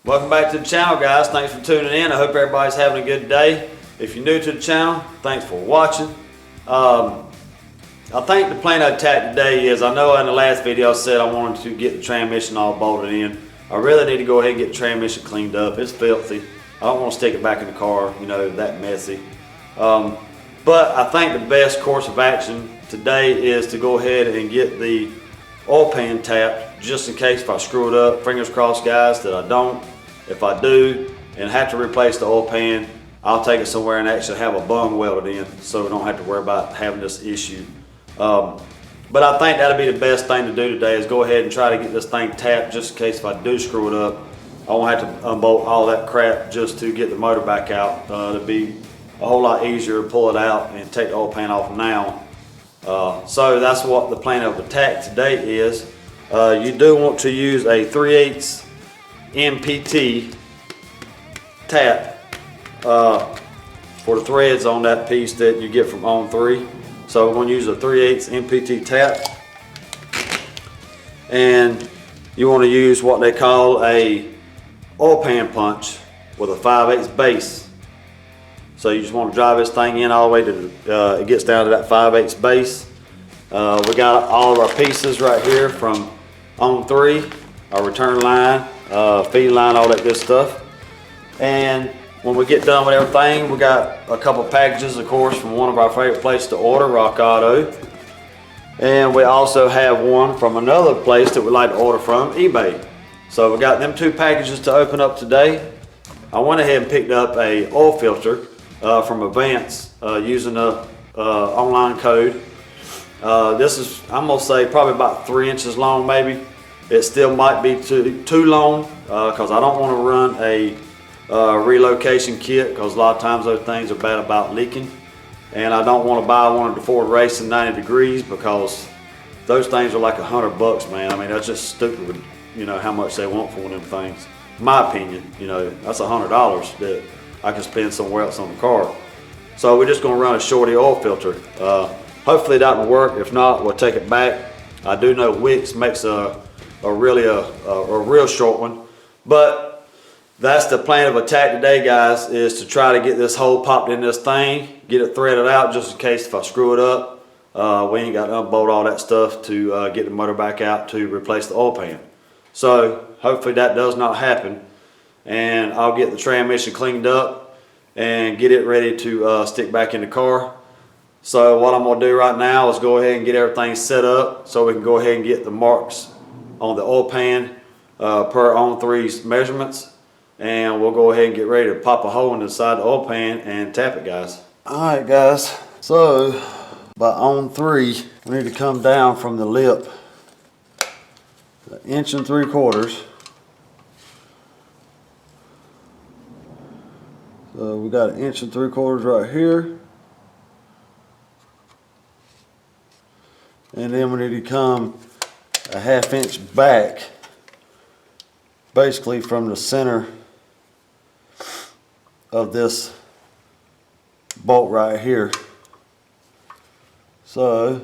Welcome back to the channel, guys. Thanks for tuning in. I hope everybody's having a good day. If you're new to the channel, thanks for watching. I think the plan of attack today is, I know in the last video I said I wanted to get the transmission all bolted in. I really need to go ahead and get the transmission cleaned up. It's filthy. I don't want to stick it back in the car, you know, that messy. But I think the best course of action today is to go ahead and get the oil pan tapped, just in case if I screw it up. Fingers crossed, guys, that I don't. If I do and have to replace the oil pan, I'll take it somewhere and actually have a bung welded in, so we don't have to worry about having this issue. But I think that'll be the best thing to do today, is go ahead and try to get this thing tapped, just in case if I do screw it up, I won't have to unbolt all that crap just to get the motor back out. It'll be a whole lot easier to pull it out and take the oil pan off now. So that's what the plan of attack today is. You do want to use a 3/8 MPT tap for the threads on that piece that you get from On3. So we're going to use a 3/8 MPT tap, and you want to use what they call a oil pan punch with a 5/8 base. So you just want to drive this thing in all the way to it gets down to that 5/8 base. We got all of our pieces right here from On3, our return line, feed line, all that good stuff. And when we get done with everything, we got a couple packages, of course, from one of our favorite places to order, Rock Auto. And we also have one from another place that we like to order from, eBay. So we got them two packages to open up today. I went ahead and picked up a oil filter from Advance using a online code. This is, I'm gonna say, probably about 3 inches long, maybe. It still might be too long, because I don't want to run a relocation kit, because a lot of times those things are bad about leaking, and I don't want to buy one of the Ford Racing 90 degrees, because those things are like $100, man. I mean, that's just stupid, you know, how much they want for one of them things. In my opinion, you know, that's $100 that I can spend somewhere else on the car. So we're just going to run a shorty oil filter. Hopefully that will work. If not, we'll take it back. I do know Wix makes a real short one, but that's the plan of attack today, guys, is to try to get this hole popped in this thing, get it threaded out, just in case if I screw it up, we ain't got to unbolt all that stuff to get the motor back out to replace the oil pan. So hopefully that does not happen, and I'll get the transmission cleaned up and get it ready to stick back in the car. So what I'm going to do right now is go ahead and get everything set up so we can go ahead and get the marks on the oil pan per On3's measurements, and we'll go ahead and get ready to pop a hole in the side of the oil pan and tap it, guys. Alright, guys, so by On3 we need to come down from the lip 1 3/4 inches. So we got 1 3/4 inches right here, and then we need to come a 1/2 inch back, basically from the center of this bolt right here. So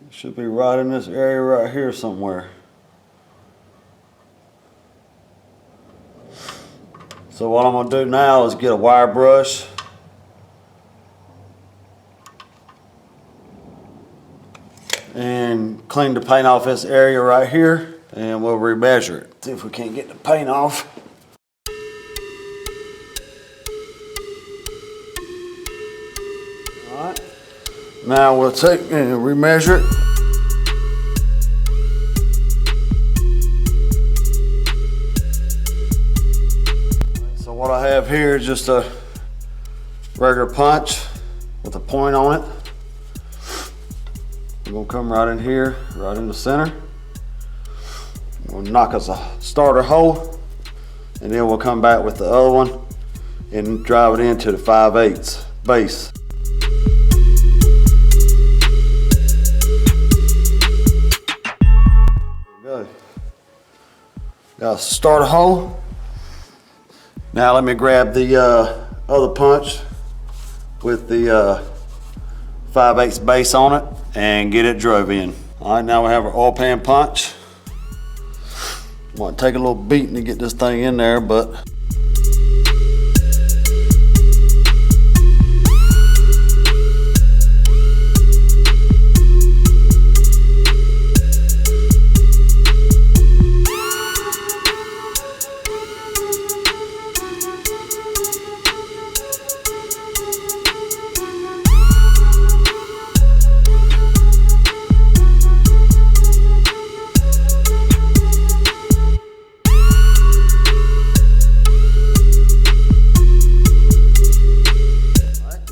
it should be right in this area right here somewhere. So what I'm going to do now is get a wire brush and clean the paint off this area right here, and we'll remeasure it. See if we can't get the paint off. Alright, now we'll take and remeasure it. So what I have here is just a regular punch with a point on it. We're gonna come right in here, right in the center. We'll knock us a starter hole, and then we'll come back with the other one and drive it into the 5/8 base. There we go. Got a starter hole. Now let me grab the other punch with the 5/8 base on it and get it drove in. All right, now we have our oil pan punch. Might take a little beating to get this thing in there, but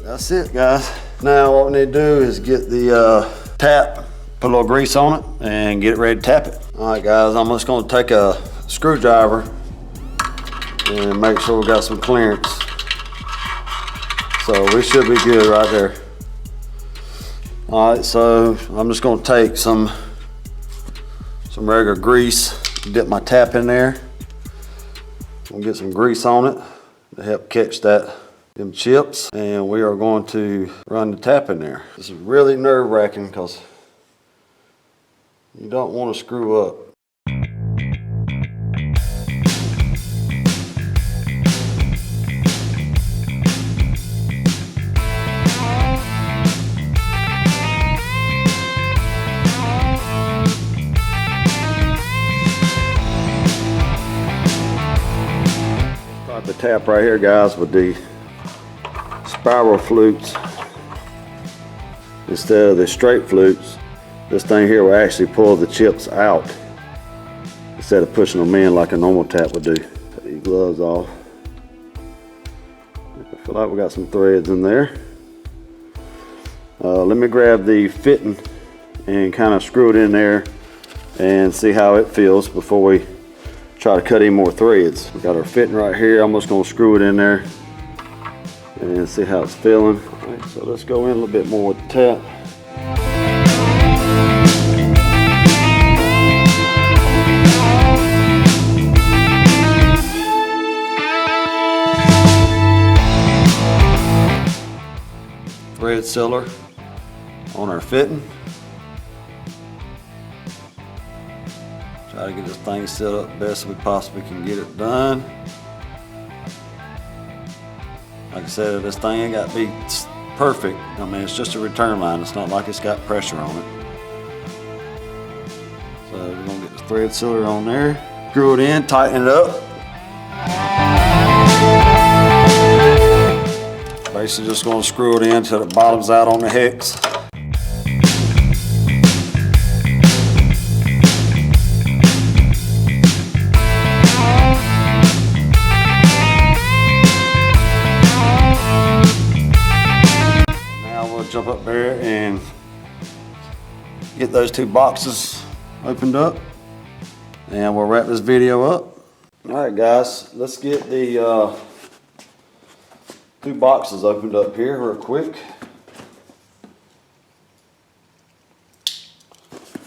that's it, guys. Now what we need to do is get the tap, put a little grease on it, and get it ready to tap it. All right, guys, I'm just gonna take a screwdriver and make sure we got some clearance. So we should be good right there. All right, so I'm just gonna take some regular grease, dip my tap in there. We'll get some grease on it to help catch them chips, and we are going to run the tap in there. This is really nerve-wracking because you don't want to screw up. Start the tap right here, guys, with the spiral flutes instead of the straight flutes. This thing here will actually pull the chips out instead of pushing them in like a normal tap would do. Take these gloves off. I feel like we got some threads in there. Let me grab the fitting and kind of screw it in there and see how it feels before we try to cut any more threads. We got our fitting right here. I'm just going to screw it in there and see how it's feeling. All right, so let's go in a little bit more with the tap. Thread sealer on our fitting. Try to get this thing set up best we possibly can get it done. Like I said, this thing ain't got to be perfect. I mean, it's just a return line. It's not like it's got pressure on it. So we're gonna get the thread sealer on there, screw it in, tighten it up. Basically just gonna screw it in until it bottoms out on the hex. Jump up there and get those two boxes opened up, and we'll wrap this video up. All right, guys, let's get the two boxes opened up here real quick.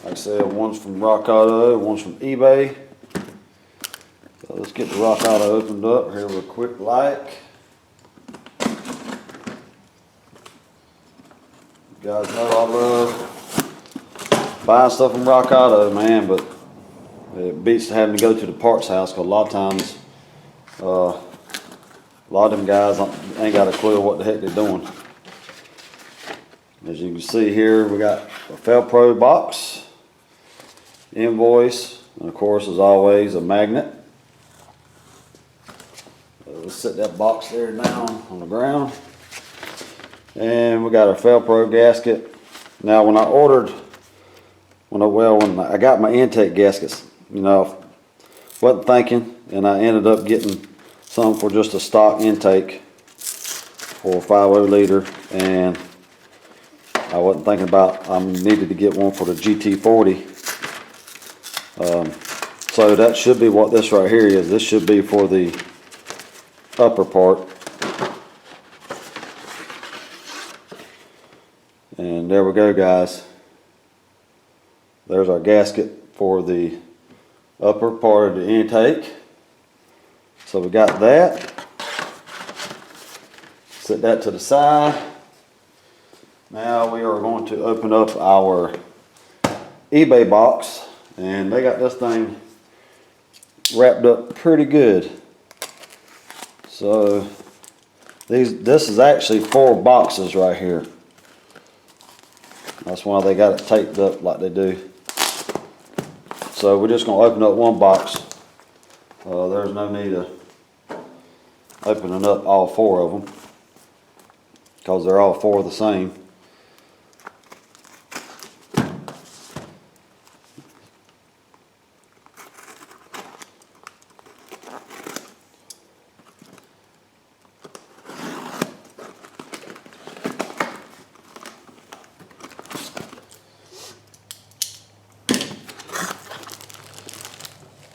Like I said, one's from Rock Auto, one's from eBay. So let's get the Rock Auto opened up here real quick like. You guys know I love buying stuff from Rock Auto, man, but it beats having to go to the parts house because a lot of times, a lot of them guys ain't got a clue what the heck they're doing. As you can see here, we got a Felpro box, invoice, and of course, as always, a magnet. Let's set that box there down on the ground. And we got our Felpro gasket. Now when I got my intake gaskets, you know, wasn't thinking, and I ended up getting some for just a stock intake for 5.0 liter, and I wasn't thinking about I needed to get one for the GT40. So that should be what this right here is. This should be for the upper part. And there we go, guys. There's our gasket for the upper part of the intake. So we got that. Set that to the side. Now we are going to open up our eBay box, and they got this thing wrapped up pretty good. So this is actually 4 boxes right here. That's why they got it taped up like they do. So we're just going to open up one box. There's no need of opening up all 4 of them, because they're all 4 the same.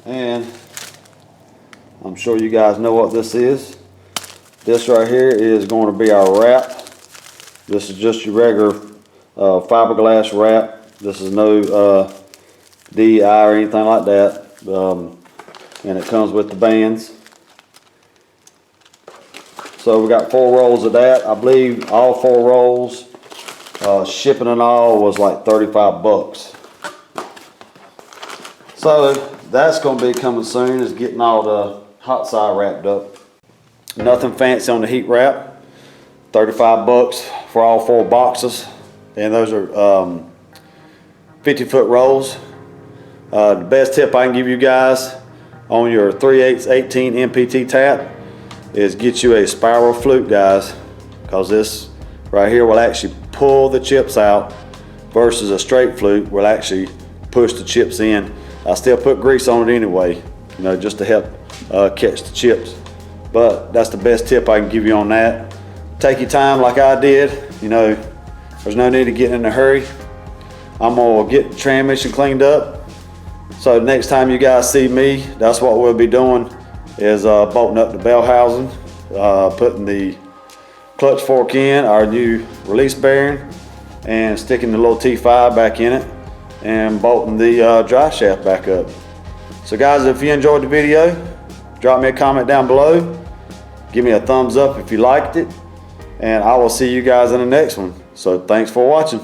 And I'm sure you guys know what this is. This right here is going to be our wrap. This is just your regular fiberglass wrap. This is no DI or anything like that. And it comes with the bands. So we got 4 rolls of that. I believe all 4 rolls, shipping and all, was like 35 bucks. So that's going to be coming soon, is getting all the hot side wrapped up. Nothing fancy on the heat wrap. 35 bucks for all 4 boxes. And those are 50-foot rolls. The best tip I can give you guys on your 3/8 18 MPT tap is get you a spiral flute, guys, because this right here will actually pull the chips out, versus a straight flute will actually push the chips in. I still put grease on it anyway, you know, just to help catch the chips. But that's the best tip I can give you on that. Take your time like I did. You know, there's no need to get in a hurry. I'm gonna get the transmission cleaned up. So next time you guys see me, that's what we'll be doing, is bolting up the bell housing, putting the clutch fork in, our new release bearing, and sticking the little T5 back in it, and bolting the drive shaft back up. So guys, if you enjoyed the video, drop me a comment down below. Give me a thumbs up if you liked it, and I will see you guys in the next one. So thanks for watching.